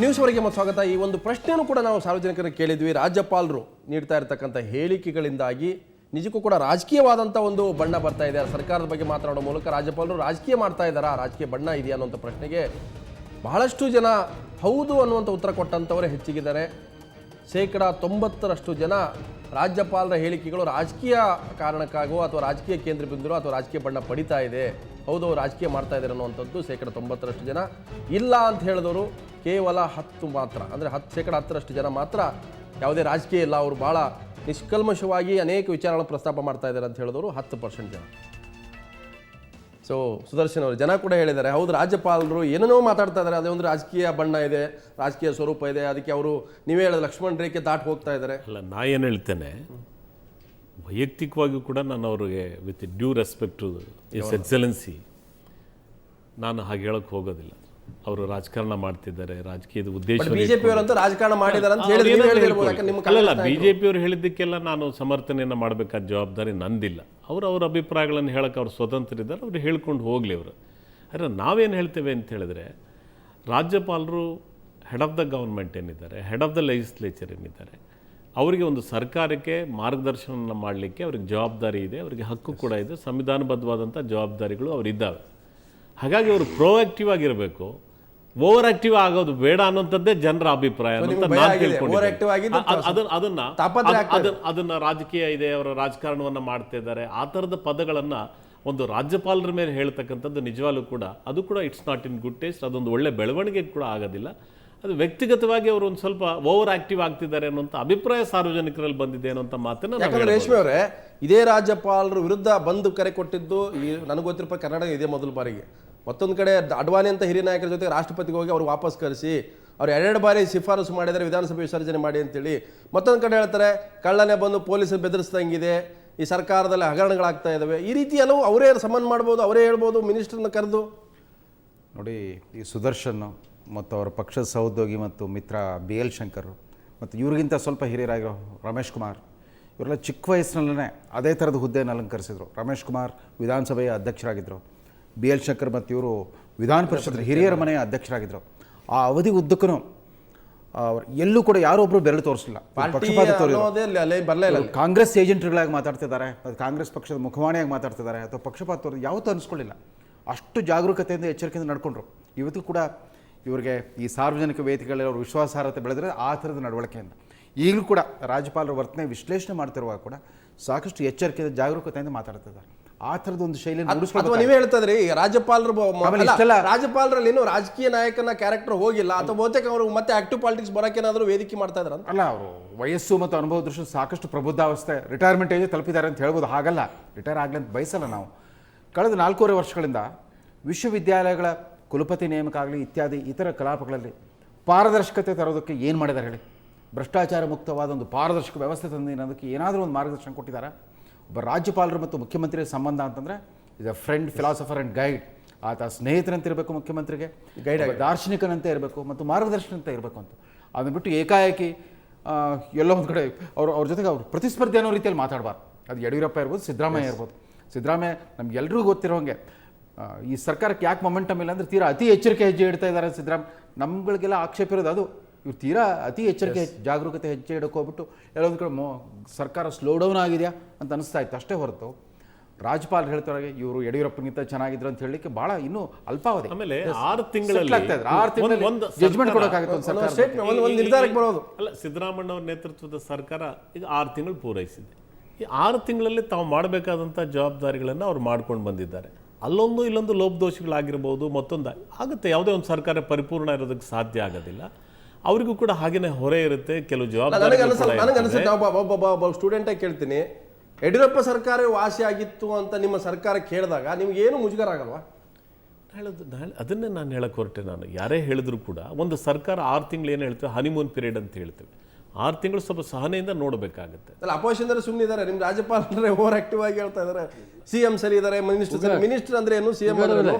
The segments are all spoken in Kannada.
ನ್ಯೂಸ್ವರೆಗೆ ಮತ್ತು ಸ್ವಾಗತ. ಈ ಒಂದು ಪ್ರಶ್ನೆಯನ್ನು ಕೂಡ ನಾವು ಸಾರ್ವಜನಿಕರಿಗೆ ಕೇಳಿದ್ವಿ. ರಾಜ್ಯಪಾಲರು ನೀಡ್ತಾ ಇರತಕ್ಕಂಥ ಹೇಳಿಕೆಗಳಿಂದಾಗಿ ನಿಜಕ್ಕೂ ಕೂಡ ರಾಜಕೀಯವಾದಂಥ ಒಂದು ಬಣ್ಣ ಬರ್ತಾ ಇದೆ. ಸರ್ಕಾರದ ಬಗ್ಗೆ ಮಾತನಾಡೋ ಮೂಲಕ ರಾಜ್ಯಪಾಲರು ರಾಜಕೀಯ ಮಾಡ್ತಾ ಇದ್ದಾರಾ, ರಾಜಕೀಯ ಬಣ್ಣ ಇದೆಯಾ ಅನ್ನುವಂಥ ಪ್ರಶ್ನೆಗೆ ಬಹಳಷ್ಟು ಜನ ಹೌದು ಅನ್ನುವಂಥ ಉತ್ತರ ಕೊಟ್ಟಂಥವರೇ ಹೆಚ್ಚಿಗಿದ್ದಾರೆ. 90% ಜನ ರಾಜ್ಯಪಾಲರ ಹೇಳಿಕೆಗಳು ರಾಜಕೀಯ ಕಾರಣಕ್ಕಾಗೋ ಅಥವಾ ರಾಜಕೀಯ ಕೇಂದ್ರ ಬಿಂದು ಅಥವಾ ರಾಜಕೀಯ ಬಣ್ಣ ಪಡಿತಾ ಇದೆ, ಹೌದು ಅವ್ರು ರಾಜಕೀಯ ಮಾಡ್ತಾ ಇದ್ದಾರೆ ಅನ್ನುವಂಥದ್ದು 90% ಜನ. ಇಲ್ಲ ಅಂತ ಹೇಳಿದವರು ಕೇವಲ 10 ಮಾತ್ರ, ಅಂದರೆ 10% ಜನ ಮಾತ್ರ ಯಾವುದೇ ರಾಜಕೀಯ ಇಲ್ಲ, ಅವರು ಭಾಳ ನಿಷ್ಕಲ್ಮಶವಾಗಿ ಅನೇಕ ವಿಚಾರಗಳನ್ನು ಪ್ರಸ್ತಾಪ ಮಾಡ್ತಾ ಇದ್ದಾರೆ ಅಂತ ಹೇಳಿದವರು 10% ಜನ. ಸೊ ಸುದರ್ಶನ್ ಅವರು ಜನ ಕೂಡ ಹೇಳಿದ್ದಾರೆ, ಹೌದು ರಾಜ್ಯಪಾಲರು ಏನೇನೋ ಮಾತಾಡ್ತಾ ಇದ್ದಾರೆ, ಅದೇ ಒಂದು ರಾಜಕೀಯ ಬಣ್ಣ ಇದೆ, ರಾಜಕೀಯ ಸ್ವರೂಪ ಇದೆ, ಅದಕ್ಕೆ ಅವರು ನೀವೇ ಹೇಳಿದ ಲಕ್ಷ್ಮಣ್ ರೇಖೆ ದಾಟಿ ಹೋಗ್ತಾ ಇದ್ದಾರೆ. ಅಲ್ಲ, ನಾ ಏನು ಹೇಳ್ತೇನೆ, ವೈಯಕ್ತಿಕವಾಗಿಯೂ ಕೂಡ ನಾನು ಅವ್ರಿಗೆ with due respect to his excellency ನಾನು ಹಾಗೆ ಹೇಳಕ್ಕೆ ಹೋಗೋದಿಲ್ಲ. ಅವರು ರಾಜಕಾರಣ ಮಾಡ್ತಿದ್ದಾರೆ, ರಾಜಕೀಯದ ಉದ್ದೇಶ ಬಿಜೆಪಿಯವರಂತೂ ರಾಜಕಾರಣ ಮಾಡಿದ್ದಾರೆ ಅಂತ ಹೇಳಿಲ್ಲ. ಬಿಜೆಪಿಯವರು ಹೇಳಿದ್ದಕ್ಕೆಲ್ಲ ನಾನು ಸಮರ್ಥನೆಯನ್ನು ಮಾಡಬೇಕಾದ ಜವಾಬ್ದಾರಿ ನಂದಿಲ್ಲ. ಅವ್ರ ಅಭಿಪ್ರಾಯಗಳನ್ನು ಹೇಳಕ್ಕೆ ಅವ್ರು ಸ್ವತಂತ್ರ ಇದ್ದಾರೆ, ಅವ್ರು ಹೇಳ್ಕೊಂಡು ಹೋಗಲಿ ಅವರು. ಆದರೆ ನಾವೇನು ಹೇಳ್ತೇವೆ ಅಂತ ಹೇಳಿದ್ರೆ, ರಾಜ್ಯಪಾಲರು ಹೆಡ್ ಆಫ್ ದ ಗವರ್ಮೆಂಟ್ ಏನಿದ್ದಾರೆ, ಹೆಡ್ ಆಫ್ ದ ಲೆಜಿಸ್ಲೇಚರ್ ಏನಿದ್ದಾರೆ, ಅವರಿಗೆ ಒಂದು ಸರ್ಕಾರಕ್ಕೆ ಮಾರ್ಗದರ್ಶನ ಮಾಡಲಿಕ್ಕೆ ಅವ್ರಿಗೆ ಜವಾಬ್ದಾರಿ ಇದೆ, ಅವರಿಗೆ ಹಕ್ಕು ಕೂಡ ಇದೆ, ಸಂವಿಧಾನಬದ್ಧವಾದಂಥ ಜವಾಬ್ದಾರಿಗಳು ಅವರಿದ್ದಾವೆ. ಹಾಗಾಗಿ ಅವರು ಪ್ರೋಆಕ್ಟಿವ್ ಆಗಿರಬೇಕು, ಓವರ್ ಆಕ್ಟಿವ್ ಆಗೋದು ಬೇಡ ಅನ್ನೋಂಥದ್ದೇ ಜನರ ಅಭಿಪ್ರಾಯ ಅಂತ ನಾನು ತಿಳ್ಕೊಂಡಿದ್ದೀನಿ. ಅದನ್ನ ರಾಜಕೀಯ ಇದೆ, ಅವರ ರಾಜಕಾರಣವನ್ನು ಮಾಡ್ತಾ ಇದ್ದಾರೆ, ಆ ಥರದ ಪದಗಳನ್ನು ಒಂದು ರಾಜ್ಯಪಾಲರ ಮೇಲೆ ಹೇಳ್ತಕ್ಕಂಥದ್ದು ನಿಜವಾಗ್ಲೂ ಕೂಡ ಅದು ಕೂಡ it's not in good taste. ಅದೊಂದು ಒಳ್ಳೆ ಬೆಳವಣಿಗೆ ಕೂಡ ಆಗೋದಿಲ್ಲ. ಅದು ವ್ಯಕ್ತಿಗತವಾಗಿ ಅವರು ಒಂದು ಸ್ವಲ್ಪ ಓವರ್ ಆಕ್ಟಿವ್ ಆಗ್ತಿದ್ದಾರೆ ಅನ್ನೋಂಥ ಅಭಿಪ್ರಾಯ ಸಾರ್ವಜನಿಕರಲ್ಲಿ ಬಂದಿದೆ ಅನ್ನೋಂಥ ಮಾತನ್ನ. ರೇಷ್ಮೆ ಅವರೇ, ಇದೇ ರಾಜ್ಯಪಾಲರ ವಿರುದ್ಧ ಬಂದು ಕರೆ ಕೊಟ್ಟಿದ್ದು ನನಗೆ ಗೊತ್ತಿರೋ ಕರ್ನಾಟಕ ಇದೇ ಮೊದಲ ಬಾರಿಗೆ. ಮತ್ತೊಂದು ಕಡೆ ಅಡ್ವಾಣಿ ಅಂತ ಹಿರಿಯ ನಾಯಕರ ಜೊತೆ ರಾಷ್ಟ್ರಪತಿಗೆ ಹೋಗಿ ಅವ್ರು ವಾಪಸ್ ಕರೆಸಿ ಅವ್ರು 2 ಬಾರಿ ಶಿಫಾರಸು ಮಾಡಿದರೆ ವಿಧಾನಸಭೆ ವಿಸರ್ಜನೆ ಮಾಡಿ ಅಂತೇಳಿ. ಮತ್ತೊಂದು ಕಡೆ ಹೇಳ್ತಾರೆ ಕಳ್ಳನೇ ಬಂದು ಪೊಲೀಸರು ಬೆದರಿಸ್ದಂಗಿದೆ, ಈ ಸರ್ಕಾರದಲ್ಲಿ ಹಗರಣಗಳಾಗ್ತಾ ಇದ್ದಾವೆ. ಈ ರೀತಿ ಎಲ್ಲವೂ ಅವರೇ ಸಮನ್ ಮಾಡ್ಬೋದು, ಅವರೇ ಹೇಳ್ಬೋದು ಮಿನಿಸ್ಟರ್ನ ಕರೆದು. ನೋಡಿ, ಈ ಸುದರ್ಶನ್ ಮತ್ತು ಅವರ ಪಕ್ಷದ ಸಹೋದ್ಯೋಗಿ ಮತ್ತು ಮಿತ್ರ BL ಶಂಕರ್ ಮತ್ತು ಇವ್ರಿಗಿಂತ ಸ್ವಲ್ಪ ಹಿರಿಯರಾಗಿರೋ ರಮೇಶ್ ಕುಮಾರ್, ಇವರೆಲ್ಲ ಚಿಕ್ಕ ವಯಸ್ಸಿನಲ್ಲೇ ಅದೇ ಥರದ ಹುದ್ದೆಯನ್ನು ಅಲಂಕರಿಸಿದರು. ರಮೇಶ್ ಕುಮಾರ್ ವಿಧಾನಸಭೆಯ ಅಧ್ಯಕ್ಷರಾಗಿದ್ದರು, BL ಶಂಕರ್ ಮತ್ತು ಇವರು ವಿಧಾನ ಪರಿಷತ್ ಹಿರಿಯರ ಮನೆಯ ಅಧ್ಯಕ್ಷರಾಗಿದ್ದರು. ಆ ಅವಧಿ ಉದ್ದಕ್ಕೂ ಎಲ್ಲೂ ಕೂಡ ಯಾರೊಬ್ಬರು ಬೆರಳು ತೋರಿಸಲಿಲ್ಲ, ಪಕ್ಷಪಾತ ತೋರಿಲ್ಲ. ಕಾಂಗ್ರೆಸ್ ಏಜೆಂಟ್ಗಳಾಗಿ ಮಾತಾಡ್ತಿದ್ದಾರೆ, ಕಾಂಗ್ರೆಸ್ ಪಕ್ಷದ ಮುಖವಾಣಿಯಾಗಿ ಮಾತಾಡ್ತಿದ್ದಾರೆ ಅಥವಾ ಪಕ್ಷಪಾತ ತೋರಿದ ಯಾವತ್ತೂ ಅನಿಸ್ಕೊಳ್ಳಿಲ್ಲ. ಅಷ್ಟು ಜಾಗರೂಕತೆಯಿಂದ ಎಚ್ಚರಿಕೆಯಿಂದ ನಡ್ಕೊಂಡ್ರು. ಇವತ್ತು ಕೂಡ ಇವರಿಗೆ ಈ ಸಾರ್ವಜನಿಕ ವೇದಿಕೆಗಳಲ್ಲಿ ಅವರು ವಿಶ್ವಾಸಾರ್ಹತೆ ಬೆಳೆದರೆ ಆ ಥರದ ನಡವಳಿಕೆಯಿಂದ ಈಗಲೂ ಕೂಡ ರಾಜ್ಯಪಾಲರ ವರ್ತನೆ ವಿಶ್ಲೇಷಣೆ ಮಾಡ್ತಿರುವಾಗ ಕೂಡ ಸಾಕಷ್ಟು ಎಚ್ಚರಿಕೆಯಿಂದ ಜಾಗರೂಕತೆಯಿಂದ ಮಾತಾಡ್ತಿದ್ದಾರೆ. ಆ ಥರದ ಒಂದು ಶೈಲಿ ನೀವೇ ಹೇಳ್ತದ್ರಿ, ರಾಜ್ಯಪಾಲರಲ್ಲಿ ಏನು ರಾಜಕೀಯ ನಾಯಕನ ಕ್ಯಾರೆಕ್ಟರ್ ಹೋಗಿಲ್ಲ ಅಥವಾ ಬಹುತೇಕ ಅವರು ಮತ್ತೆ ಆಕ್ಟಿವ್ ಪಾಲಿಟಿಕ್ಸ್ ಬರೋಕೇನಾದರೂ ವೇದಿಕೆ ಮಾಡ್ತಾ ಇದ್ದಾರೆ ಅಲ್ಲ. ಅವರು ವಯಸ್ಸು ಮತ್ತು ಅನುಭವ ದೃಷ್ಟಿ ಸಾಕಷ್ಟು ಪ್ರಬುದ್ಧಾವಸ್ಥೆ ರಿಟೈರ್ಮೆಂಟ್ ಏಜ್ ತಲುಪಿದ್ದಾರೆ ಅಂತ ಹೇಳ್ಬೋದು. ಹಾಗಲ್ಲ, ರಿಟೈರ್ ಆಗಲಿ ಅಂತ ಬಯಸಲ್ಲ ನಾವು. ಕಳೆದ 4.5 ವರ್ಷಗಳಿಂದ ವಿಶ್ವವಿದ್ಯಾಲಯಗಳ ಕುಲಪತಿ ನೇಮಕ ಆಗಲಿ ಇತ್ಯಾದಿ ಇತರ ಕಲಾಪಗಳಲ್ಲಿ ಪಾರದರ್ಶಕತೆ ತರೋದಕ್ಕೆ ಏನು ಮಾಡಿದ್ದಾರೆ ಹೇಳಿ? ಭ್ರಷ್ಟಾಚಾರ ಮುಕ್ತವಾದ ಒಂದು ಪಾರದರ್ಶಕ ವ್ಯವಸ್ಥೆ ತಂದಿರೋದಕ್ಕೆ ಏನಾದರೂ ಒಂದು ಮಾರ್ಗದರ್ಶನ ಕೊಟ್ಟಿದ್ದಾರೆ? ಒಬ್ಬ ರಾಜ್ಯಪಾಲರು ಮತ್ತು ಮುಖ್ಯಮಂತ್ರಿಯ ಸಂಬಂಧ ಅಂತಂದರೆ is a friend, philosopher and guide. ಆತ ಸ್ನೇಹಿತರಂತೆ ಇರಬೇಕು, ಮುಖ್ಯಮಂತ್ರಿಗೆ ಗೈಡ್, ದಾರ್ಶನಿಕನಂತೆ ಇರಬೇಕು ಮತ್ತು ಮಾರ್ಗದರ್ಶನಂತೆ ಇರಬೇಕು ಅಂತ. ಅದನ್ನು ಬಿಟ್ಟು ಏಕಾಏಕಿ ಎಲ್ಲೋ ಒಂದು ಕಡೆ ಅವ್ರ ಜೊತೆಗೆ ಅವರು ಪ್ರತಿಸ್ಪರ್ಧಿ ಅನ್ನೋ ರೀತಿಯಲ್ಲಿ ಮಾತಾಡಬಾರ್ದು. ಅದು ಯಡಿಯೂರಪ್ಪ ಇರ್ಬೋದು, ಸಿದ್ದರಾಮಯ್ಯ ಇರ್ಬೋದು. ಸಿದ್ದರಾಮಯ್ಯ ನಮ್ಗೆಲ್ರಿಗೂ ಗೊತ್ತಿರೋಂಗೆ ಈ ಸರ್ಕಾರಕ್ಕೆ ಯಾಕೆ ಮೊಮೆಂಟಮ್ ಇಲ್ಲ ಅಂದರೆ ತೀರಾ ಅತಿ ಎಚ್ಚರಿಕೆ ಹೆಜ್ಜೆ ಇಡ್ತಾ ಇದ್ದಾರೆ ಸಿದ್ದರಾಮಯ್ಯ. ನಮ್ಗಳಿಗೆಲ್ಲ ಆಕ್ಷೇಪ ಇರೋದು ಅದು. ಇವ್ರು ತೀರಾ ಅತಿ ಎಚ್ಚರಿಕೆ ಜಾಗರೂಕತೆ ಹೆಜ್ಜೆ ಇಡಕ್ಕೆ ಹೋಗ್ಬಿಟ್ಟು ಎಲ್ಲೊಂದು ಕಡೆ ಸರ್ಕಾರ ಸ್ಲೋ ಡೌನ್ ಆಗಿದೆಯಾ ಅಂತ ಅನಿಸ್ತಾ ಇತ್ತು ಅಷ್ಟೇ ಹೊರತು ರಾಜ್ಯಪಾಲರು ಹೇಳ್ತಾರೆ ಇವರು ಯಡಿಯೂರಪ್ಪನಿಗಿಂತ ಚೆನ್ನಾಗಿದ್ರು ಅಂತ ಹೇಳಲಿಕ್ಕೆ ಭಾಳ ಇನ್ನೂ ಅಲ್ಪಾವಧಿ. ಆಮೇಲೆ 6 ತಿಂಗಳಲ್ಲಿ ಜಡ್ಜ್ಮೆಂಟ್ ಕೊಡೋಕ್ಕಾಗುತ್ತೆ, ಒಂದು ನಿರ್ಧಾರಕ್ಕೆ ಬರೋದು ಅಲ್ಲ. ಸಿದ್ದರಾಮಯ್ಯ ಅವರ ನೇತೃತ್ವದ ಸರ್ಕಾರ ಈಗ 6 ತಿಂಗಳು ಪೂರೈಸಿದೆ. ಈ 6 ತಿಂಗಳಲ್ಲಿ ತಾವು ಮಾಡಬೇಕಾದಂಥ ಜವಾಬ್ದಾರಿಗಳನ್ನು ಅವ್ರು ಮಾಡ್ಕೊಂಡು ಬಂದಿದ್ದಾರೆ. ಅಲ್ಲೊಂದು ಇಲ್ಲೊಂದು ಲೋಪದೋಷಗಳಾಗಿರ್ಬೋದು, ಮತ್ತೊಂದು ಆಗುತ್ತೆ. ಯಾವುದೇ ಒಂದು ಸರ್ಕಾರ ಪರಿಪೂರ್ಣ ಇರೋದಕ್ಕೆ ಸಾಧ್ಯ ಆಗೋದಿಲ್ಲ. ಅವರಿಗೂ ಕೂಡ ಹಾಗೇನೆ ಹೊರೆ ಇರುತ್ತೆ, ಕೆಲವು ಜವಾಬ್ದಾರಿ. ಒಬ್ಬ ಸ್ಟೂಡೆಂಟಾಗಿ ಕೇಳ್ತೀನಿ, ಯಡಿಯೂರಪ್ಪ ಸರ್ಕಾರ ವಾಸಿ ಆಗಿತ್ತು ಅಂತ ನಿಮ್ಮ ಸರ್ಕಾರ ಕೇಳಿದಾಗ ನಿಮ್ಗೆ ಏನು ಮುಜುಗರ ಆಗಲ್ವಾ? ಅದನ್ನೇ ನಾನು ಹೇಳಕ್ಕೆ ಹೊರಟೆ. ನಾನು ಯಾರೇ ಹೇಳಿದ್ರು ಕೂಡ ಒಂದು ಸರ್ಕಾರ 6 ತಿಂಗಳು ಏನು ಹೇಳ್ತೇವೆ, ಹನಿಮೂನ್ ಪೀರಿಯಡ್ ಅಂತ ಹೇಳ್ತೇವೆ. 6 ತಿಂಗಳು ಸ್ವಲ್ಪ ಸಹನೆಯಿಂದ ನೋಡಬೇಕಾಗುತ್ತೆ. ಅಲ್ಲ, ಅಪೋಸಿಷನ್ ಸುಮ್ಮನೆ ಇದ್ದಾರೆ, ನಿಮ್ಮ ರಾಜ್ಯಪಾಲರೇ ಓವರ್ ಆಕ್ಟಿವ್ ಆಗಿ ಹೇಳ್ತಾ ಇದ್ದಾರೆ. ಸಿಎಂ ಸರಿ ಇದ್ದಾರೆ, ಮಿನಿಸ್ಟರ್ ಅಂದ್ರೆ ಏನು, CM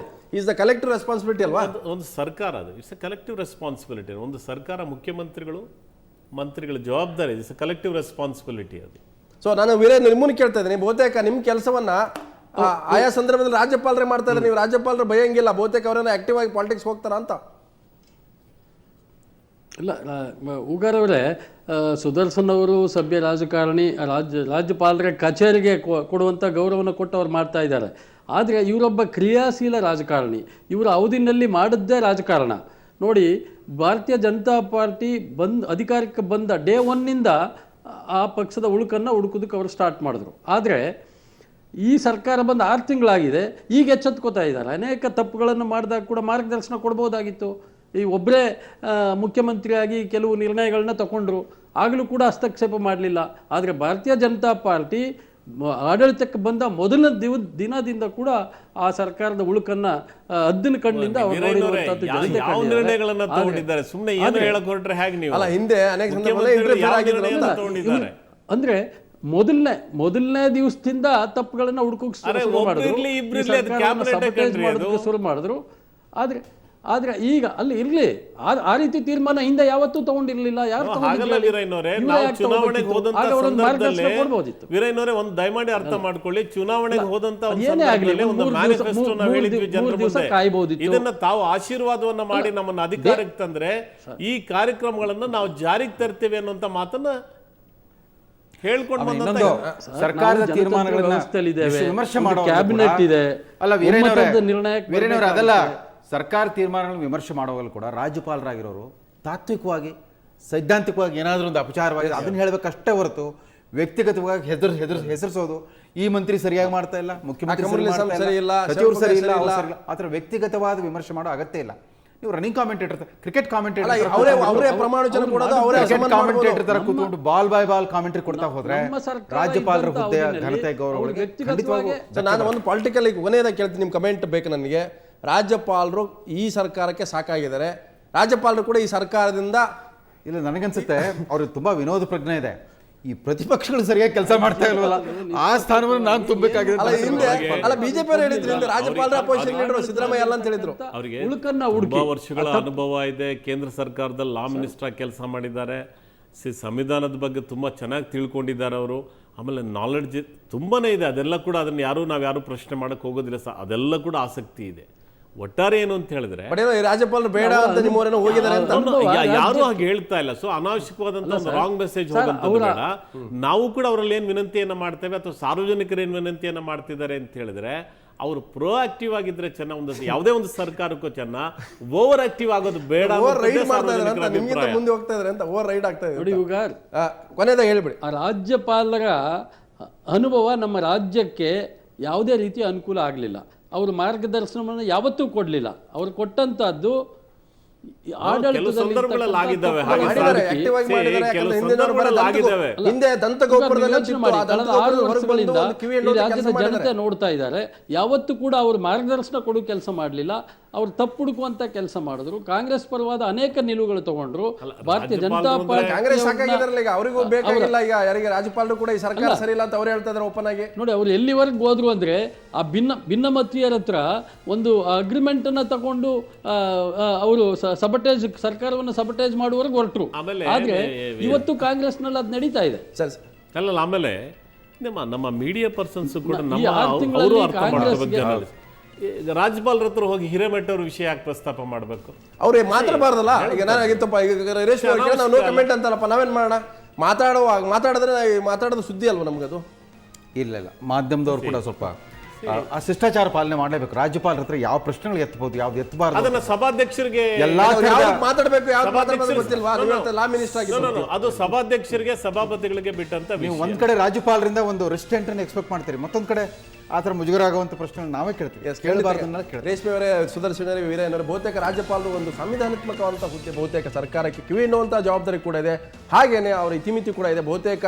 is the collective responsibility ಅಲ್ವಾ? ಒಂದು ಸರ್ಕಾರ ಅದು ಇಟ್ಸ್ ಎ ಕಲೆಕ್ಟಿವ್ ರೆಸ್ಪಾನ್ಸಿಬಿಲಿಟಿ. ಒಂದು ಸರ್ಕಾರ ಮುಖ್ಯಮಂತ್ರಿಗಳು ಮಂತ್ರಿಗಳ ಜವಾಬ್ದಾರಿ, ಇಟ್ಸ್ ಎ ಕಲೆಕ್ಟಿವ್ ರೆಸ್ಪಾನ್ಸಿಬಿಲಿಟಿ ಅದು. ಸೊ ನಾನು ನಿಮ್ಮನ್ನು ಕೇಳ್ತಾ ಇದ್ದೀನಿ, ಬಹುತೇಕ ನಿಮ್ಮ ಕೆಲಸವನ್ನ ಆಯಾ ಸಂದರ್ಭದಲ್ಲಿ ರಾಜ್ಯಪಾಲರೇ ಮಾಡ್ತಾ ಇದ್ದಾರೆ, ನೀವು ರಾಜ್ಯಪಾಲರು ಭಯಂಗಿಲ್ಲ, ಬಹುತೇಕ ಅವರನ್ನ ಆಕ್ಟಿವ್ ಆಗಿ ಪಾಲಿಟಿಕ್ಸ್ ಹೋಗ್ತಾರ ಅಂತ? ಇಲ್ಲ ಉಗಾರ್ ಅವರೇ, ಸುದರ್ಶನ್ ಅವರು ಸಭ್ಯ ರಾಜಕಾರಣಿ, ರಾಜ್ಯಪಾಲರ ಕಚೇರಿಗೆ ಕೊಡುವಂಥ ಗೌರವನ ಕೊಟ್ಟು ಅವ್ರು ಮಾಡ್ತಾ ಇದ್ದಾರೆ. ಆದರೆ ಇವರೊಬ್ಬ ಕ್ರಿಯಾಶೀಲ ರಾಜಕಾರಣಿ. ಇವರ ಅವಧಿನಲ್ಲಿ ಮಾಡಿದ್ದೇ ರಾಜಕಾರಣ. ನೋಡಿ, ಭಾರತೀಯ ಜನತಾ ಪಾರ್ಟಿ ಅಧಿಕಾರಕ್ಕೆ ಬಂದ ಡೇ ಒನ್ನಿಂದ ಆ ಪಕ್ಷದ ಉಳುಕನ್ನು ಹುಡುಕೋದಕ್ಕೆ ಅವರು ಸ್ಟಾರ್ಟ್ ಮಾಡಿದ್ರು. ಆದರೆ ಈ ಸರ್ಕಾರ ಬಂದು 6 ತಿಂಗಳಾಗಿದೆ, ಈಗ ಎಚ್ಚೆತ್ಕೋತಾ ಇದ್ದಾರೆ. ಅನೇಕ ತಪ್ಪುಗಳನ್ನು ಮಾಡಿದಾಗ ಕೂಡ ಮಾರ್ಗದರ್ಶನ ಕೊಡ್ಬೋದಾಗಿತ್ತು. ಈ ಒಬ್ಬರೇ ಮುಖ್ಯಮಂತ್ರಿಯಾಗಿ ಕೆಲವು ನಿರ್ಣಯಗಳನ್ನ ತಗೊಂಡ್ರು, ಆಗಲೂ ಕೂಡ ಹಸ್ತಕ್ಷೇಪ ಮಾಡಲಿಲ್ಲ. ಆದರೆ ಭಾರತೀಯ ಜನತಾ ಪಾರ್ಟಿ ಆಡಳಿತಕ್ಕೆ ಬಂದ ಮೊದಲ ದಿನದಿಂದ ಕೂಡ ಆ ಸರ್ಕಾರದ ಉಳುಕನ್ನ ಹದ್ದಿನ ಕಣ್ಣಿನಿಂದ ಅವ್ರು ನೋಡಿರುವಂತದ್ದು ಜನತೆ ಯಾವ ನಿರ್ಣಯಗಳನ್ನ ತಗೊಂಡಿದ್ದಾರೆ? ಸುಮ್ಮನೆ ಏನು ಹೇಳಕ್ ಹೊರಟ್ರೆ ಹೇಗೆ ನೀವು? ಅಲ್ಲ, ಹಿಂದೆ ಅನೇಕ ಸಂದರ್ಭದಲ್ಲಿ interfere ಆಗಿದ್ರು ಅಂತ. ತಗೊಂಡಿದ್ದಾರೆ ಅಂದ್ರೆ ಮೊದಲನೇ ದಿವಸದಿಂದ ತಪ್ಪುಗಳನ್ನ ಹುಡುಕೋಕೆ ಶುರು ಮಾಡಿದ್ರು. ಆದ್ರೆ ಈಗ ಅಲ್ಲಿ ಇರ್ಲಿ, ಆ ರೀತಿ ತೀರ್ಮಾನ ಹಿಂದೆ ಯಾವತ್ತೂ ತಗೊಂಡಿರ್ಲಿಲ್ಲ. ಯಾರು ಚುನಾವಣೆಗೆ ಹೋದಂತ ವೀರಯ್ಯನವರೇ ಒಂದು ದಯಮಾಡಿ ಅರ್ಥ ಮಾಡ್ಕೊಳ್ಳಿ. ಚುನಾವಣೆಗೆ ಹೋದಂತ ಇದನ್ನ ತಾವು ಆಶೀರ್ವಾದವನ್ನ ಮಾಡಿ ನಮ್ಮನ್ನ ಅಧಿಕಾರಕ್ಕೆ ತಂದ್ರೆ ಈ ಕಾರ್ಯಕ್ರಮಗಳನ್ನ ನಾವು ಜಾರಿಗೆ ತರ್ತೇವೆ ಅನ್ನುವಂತ ಮಾತನ್ನ ಹೇಳ್ಕೊಂಡು ಬಂದಂತ ಸರ್ಕಾರದ ತೀರ್ಮಾನಗಳನ್ನ ವಿಮರ್ಶೆ ಮಾಡೋ ಕ್ಯಾಬಿನೆಟ್ ಇದೆ. ಅಲ್ಲ ವೀರಯ್ಯನವರೇ, ಅದಲ್ಲ, ಸರ್ಕಾರ ತೀರ್ಮಾನಗಳನ್ನು ವಿಮರ್ಶೆ ಮಾಡುವಾಗಲೂ ಕೂಡ ರಾಜ್ಯಪಾಲರಾಗಿರೋರು ತಾತ್ವಿಕವಾಗಿ ಸೈದ್ಧಾಂತಿಕವಾಗಿ ಏನಾದರೂ ಒಂದು ಅಪಚಾರವಾಗಿದೆ ಅದನ್ನ ಹೇಳಬೇಕಷ್ಟೇ ಹೊರತು ವ್ಯಕ್ತಿಗತವಾಗಿ ಹೆಸರಿಸೋದು ಈ ಮಂತ್ರಿ ಸರಿಯಾಗಿ ಮಾಡ್ತಾ ಇಲ್ಲ, ಮುಖ್ಯಮಂತ್ರಿ ಸರಿ ಇಲ್ಲ, ಸಚಿವರು ಸರಿ ಇಲ್ಲ, ಆ ಥರ ವ್ಯಕ್ತಿಗತವಾದ ವಿಮರ್ಶೆ ಮಾಡೋ ಅಗತ್ಯ ಇಲ್ಲ. ನೀವು ರನ್ನಿಂಗ್ ಕಾಮೆಂಟೇಟರ್, ಕ್ರಿಕೆಟ್ ಕಾಮೆಂಟೇಟರ್ ತರ ಕೂತ್ಕೊಂಡು ಬಾಲ್ ಬೈ ಬಾಲ್ ಕಾಮೆಂಟ್ರಿ ಕೊಡ್ತಾ ಹೋದ್ರೆ ರಾಜ್ಯಪಾಲರ ಹುದ್ದೆಯ ಘನತೆ ಗೌರವಗಳಿಗೆ ಖಂಡಿತವಾಗಿ. ನಾನು ಒಂದು ಪೊಲಿಟಿಕಲ್ ಕೊನೆಯದಾಗಿ ಕೇಳ್ತೀನಿ, ನಿಮ್ಮ ಕಮೆಂಟ್ ಬೇಕು ನನಗೆ. ರಾಜ್ಯಪಾಲರು ಈ ಸರ್ಕಾರಕ್ಕೆ ಸಾಕಾಗಿದ್ದಾರೆ, ರಾಜ್ಯಪಾಲರು ಕೂಡ ಈ ಸರ್ಕಾರದಿಂದ ಇಲ್ಲ, ನನಗನ್ಸುತ್ತೆ ಅವ್ರಿಗೆ ತುಂಬಾ ವಿನೋದ ಪ್ರಜ್ಞೆ ಇದೆ. ಈ ಪ್ರತಿಪಕ್ಷಗಳು ಸರಿಯಾಗಿ ಕೆಲಸ ಮಾಡ್ತಾ ಇಲ್ವಲ್ಲ, ಆ ಸ್ಥಾನವನ್ನು ನಾನು ತುಂಬಬೇಕಾಗಿದೆ. ಅಲ್ಲ, ಬಿಜೆಪಿ ಅವರು ಹೇಳಿದ್ರು ರಾಜ್ಯಪಾಲರ ಅಪೋಸಿಷನ್ ಲೀಡರ್ ಸಿದ್ದರಾಮಯ್ಯ ಅಲ್ಲ ಅಂತ ಹೇಳಿದ್ರು. ಅವರಿಗೆ ವರ್ಷಗಳ ಅನುಭವ ಇದೆ, ಕೇಂದ್ರ ಸರ್ಕಾರದಲ್ಲಿ ಲಾ ಮಿನಿಸ್ಟರ್ ಕೆಲಸ ಮಾಡಿದ್ದಾರೆ, ಸಂವಿಧಾನದ ಬಗ್ಗೆ ತುಂಬಾ ಚೆನ್ನಾಗಿ ತಿಳ್ಕೊಂಡಿದ್ದಾರೆ ಅವರು. ಆಮೇಲೆ ನಾಲೆಡ್ಜ್ ತುಂಬಾನೇ ಇದೆ, ಅದೆಲ್ಲ ಕೂಡ ಅದನ್ನ ನಾವು ಯಾರು ಪ್ರಶ್ನೆ ಮಾಡಕ್ ಹೋಗೋದಿಲ್ಲ, ಅದೆಲ್ಲ ಕೂಡ ಆಸಕ್ತಿ ಇದೆ. ಒಟ್ಟಾರೆ ಏನು ಅಂತ ಹೇಳಿದ್ರೆ ರಾಜ್ಯಪಾಲರು ಬೇಡ ಅಂತ ನಿಮ್ಮವರೇನೋ ಹೋಗಿದ್ದಾರೆ ಅಂತ ಯಾರು ಹಾಗೆ ಹೇಳ್ತಾ ಇಲ್ಲ. ಸೊ ಅನಾವಶ್ಯಕವಾದಂತ ಒಂದು ರಾಂಗ್ ಮೆಸೇಜ್ ಹೋಗಂತದ್ದು ಬೇಡ. ನಾವು ಕೂಡ ಅವರಲ್ಲಿ ಏನ್ ವಿನಂತಿಯನ್ನ ಮಾಡ್ತೇವೆ ಅಥವಾ ಸಾರ್ವಜನಿಕರು ಏನ್ ವಿನಂತಿಯನ್ನ ಮಾಡ್ತಿದ್ದಾರೆ ಅಂತ ಹೇಳಿದ್ರೆ ಅವರು ಪ್ರೋ ಆಕ್ಟಿವ್ ಆಗಿದ್ರೆ ಚೆನ್ನ, ಒಂದು ಯಾವುದೇ ಒಂದು ಸರ್ಕಾರಕ್ಕೂ ಚೆನ್ನ, ಓವರ್ ಆಕ್ಟಿವ್ ಆಗೋದು ಬೇಡ. ಮುಂದೆ ಹೋಗ್ತಾ ಇದಾರೆ ಅಂತ, ಓವರ್ ರೈಡ್ ಆಗ್ತಾ ಇದೆ. ಕೊನೆಯದಾಗ ಹೇಳ್ಬಿಡಿ, ಆ ರಾಜ್ಯಪಾಲರ ಅನುಭವ ನಮ್ಮ ರಾಜ್ಯಕ್ಕೆ ಯಾವುದೇ ರೀತಿಯ ಅನುಕೂಲ ಆಗಲಿಲ್ಲ. ಅವರು ಮಾರ್ಗದರ್ಶನವನ್ನು ಯಾವತ್ತೂ ಕೊಡಲಿಲ್ಲ. ಅವರು ಕೊಟ್ಟಂತದ್ದು ಜನತೆ ನೋಡ್ತಾ ಇದ್ದಾರೆ. ಯಾವತ್ತೂ ಕೂಡ ಅವರು ಮಾರ್ಗದರ್ಶನ ಕೊಡೋ ಕೆಲಸ ಮಾಡಲಿಲ್ಲ. ಅವ್ರು ತಪ್ಪು ಹುಡುಕುವಂತ ಕೆಲಸ ಮಾಡಿದ್ರು. ಕಾಂಗ್ರೆಸ್ ಪರವಾದ ಅನೇಕ ನಿಲುವುಗಳು ತಗೊಂಡ್ರು. ಭಾರತೀಯ ಜನತಾ ಪಾರ್ಟಿ ಕಾಂಗ್ರೆಸ್ ಅವರಿಗೂ ಬೇಕಾಗಿಲ್ಲ. ಈಗ ಯಾರಿಗೆ ರಾಜ್ಯಪಾಲರು ಕೂಡ ಈ ಸರ್ಕಾರ ಸರಿ ಇಲ್ಲ ಅಂತ ಅವ್ರು ಹೇಳ್ತಾ ಇದ್ದಾರೆ ಓಪನ್ ಆಗಿ. ನೋಡಿ, ಅವ್ರು ಎಲ್ಲಿವರೆಗೂ ಹೋದ್ರು ಅಂದ್ರೆ ಆ ಭಿನ್ನಮತೀಯರ ಹತ್ರ ಒಂದು ಅಗ್ರಿಮೆಂಟ್ ಅನ್ನ ತಗೊಂಡು ಅವರು ಸರ್ಕಾರವನ್ನು ಸಬಟೇಜ್ ಮಾಡುವವರೆಗೂ ಹೊರಟರು. ಆದ್ರೆ ಇವತ್ತು ಕಾಂಗ್ರೆಸ್ ನಲ್ಲಿ ಅದು ನಡೀತಾ ಇದೆ. ಅಲ್ಲ, ಆಮೇಲೆ ನಮ್ಮ ಮೀಡಿಯಾ ಪರ್ಸನ್ಸ್ ಕೂಡ ಅವರು ಅರ್ಥ ಮಾಡ್ಕೋಬೇಕು. ರಾಜ್ಯಪಾಲರ ಹತ್ರ ಹೋಗಿ ಹಿರೇಮಠ ಅವ್ರ ವಿಷಯ ಯಾಕೆ ಪ್ರಸ್ತಾಪ ಮಾಡಬೇಕು? ಅವ್ರಿಗೆ ಮಾತಾಡಬಾರ್ದಲ್ಲ. ಈಗ ನಾನಾಗಿತ್ತಪ್ಪ, ಈಗ ರೇಷ್ಮೆ ನೋ ಕಮೆಂಟ್ ಅಂತಲ್ಲಪ್ಪ, ನಾವೇನ್ ಮಾಡೋಣ? ಮಾತಾಡಿದ್ರೆ ಮಾತಾಡೋದು ಸುದ್ದಿ ಅಲ್ವಾ ನಮ್ಗದು? ಇಲ್ಲ, ಮಾಧ್ಯಮದವ್ರು ಕೂಡ ಸ್ವಲ್ಪ ಆ ಶಿಷ್ಟಾಚಾರ ಪಾಲನೆ ಮಾಡಲೇಬೇಕು. ರಾಜ್ಯಪಾಲರ ಹತ್ರ ಯಾವ ಪ್ರಶ್ನೆಗಳು ಎತ್ತಬಹುದು, ಯಾವ್ದು ಎತ್ತಬಾರದು, ಅದನ್ನ ಸಭಾಧ್ಯಕ್ಷರಿಗೆ ಮಾತಾಡಬೇಕು. ಲಾ ಮಿನಿಸ್ಟರ್ ಅದು ಸಭಾಧ್ಯಕ್ಷರಿಗೆ, ಸಭಾಪತಿಗಳಿಗೆ ಬಿಟ್ಟಂತ. ನೀವು ಒಂದ್ ಕಡೆ ರಾಜ್ಯಪಾಲರಿಂದ ಒಂದು ರೆಸ್ಟೆಂಟ್ ಅನ್ನು ಎಕ್ಸ್ಪೆಕ್ಟ್ ಮಾಡ್ತೀರಿ, ಮತ್ತೊಂದ್ ಕಡೆ ಆ ಥರ ಮುಜುಗರ ಆಗುವಂಥ ಪ್ರಶ್ನೆ ನಾವೇ ಕೇಳ್ತೀವಿ. ರೇಷ್ಮೆ ಅವರೇ, ಸುದರ್ಶನ್ ವೀರಯ್ಯನವರೇ, ಬಹುತೇಕ ರಾಜ್ಯಪಾಲರು ಒಂದು ಸಂವಿಧಾನಾತ್ಮಕವಂತ ಹುದ್ದೆ, ಬಹುತೇಕ ಸರ್ಕಾರಕ್ಕೆ ಕಿವಿ ಎನ್ನುವಂಥ ಜವಾಬ್ದಾರಿ ಕೂಡ ಇದೆ. ಹಾಗೇನೆ ಅವರ ಇತಿಮಿತಿ ಕೂಡ ಇದೆ. ಬಹುತೇಕ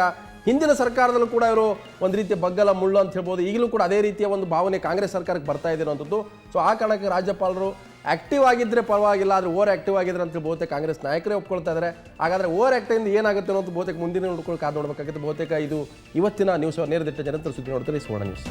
ಹಿಂದಿನ ಸರ್ಕಾರದಲ್ಲೂ ಕೂಡ ಇವರು ಒಂದು ರೀತಿಯ ಬಗ್ಗಲ ಮುಳ್ಳು ಅಂತ ಹೇಳ್ಬೋದು. ಈಗಲೂ ಕೂಡ ಅದೇ ರೀತಿಯ ಒಂದು ಭಾವನೆ ಕಾಂಗ್ರೆಸ್ ಸರ್ಕಾರಕ್ಕೆ ಬರ್ತಾ ಇದೆ ಅನ್ನೋಂಥದ್ದು. ಸೊ ಆ ಕಾರಣಕ್ಕೆ ರಾಜ್ಯಪಾಲರು ಆಕ್ಟಿವ್ ಆಗಿದ್ರೆ ಪರವಾಗಿಲ್ಲ, ಆದರೆ ಓವರ್ ಆಕ್ಟಿವ್ ಆಗಿದ್ರೆ ಅಂತ ಬಹುತೇಕ ಕಾಂಗ್ರೆಸ್ ನಾಯಕರೇ ಒಪ್ಕೊಳ್ತಾ ಇದ್ದಾರೆ. ಹಾಗಾದರೆ ಓವರ್ ಆಕ್ಟಿವಿಂದ ಏನಾಗುತ್ತೆ ಅನ್ನೋದು ಬಹುತೇಕ ಮುಂದಿನ ನೋಡ್ಕೊಂಡು ಕಾದು ನೋಡಬೇಕಾಗುತ್ತೆ. ಬಹುತೇಕ ಇದು ಇವತ್ತಿನ ನ್ಯೂಸ್ ನೇರದಿಟ್ಟ ಜನತರ ಸುದ್ದಿ ನೋಡ್ತಾರೆ ಸುವರ್ಣ ನ್ಯೂಸ್.